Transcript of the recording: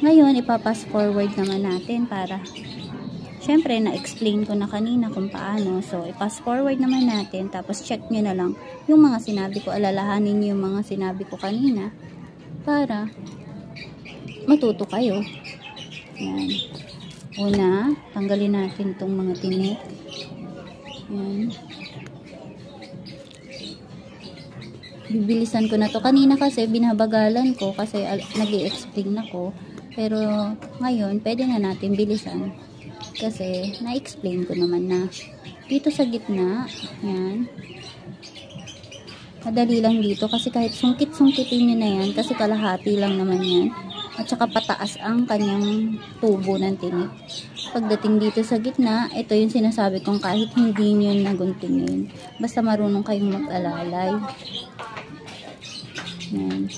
Ngayon, ipapass forward naman natin para syempre, na-explain ko na kanina kung paano. So, i-pass forward naman natin. Tapos, check nyo na lang yung mga sinabi ko. Alalahanin nyo yung mga sinabi ko kanina para matuto kayo. Yan. Una, tanggalin natin itong mga tinik. Yan. Bibilisan ko na to. Kanina kasi, binabagalan ko kasi nag-i-explain ako. Pero, ngayon, pwede na natin bilisan. Kasi, na-explain ko naman na dito sa gitna, yan, madali lang dito kasi kahit sungkit-sungkitin nyo na yan kasi kalahati lang naman yan at saka pataas ang kanyang tubo ng tinik. Pagdating dito sa gitna, ito yung sinasabi kong kahit hindi nyo naguntingin, basta marunong kayong mag-alalay. Yan.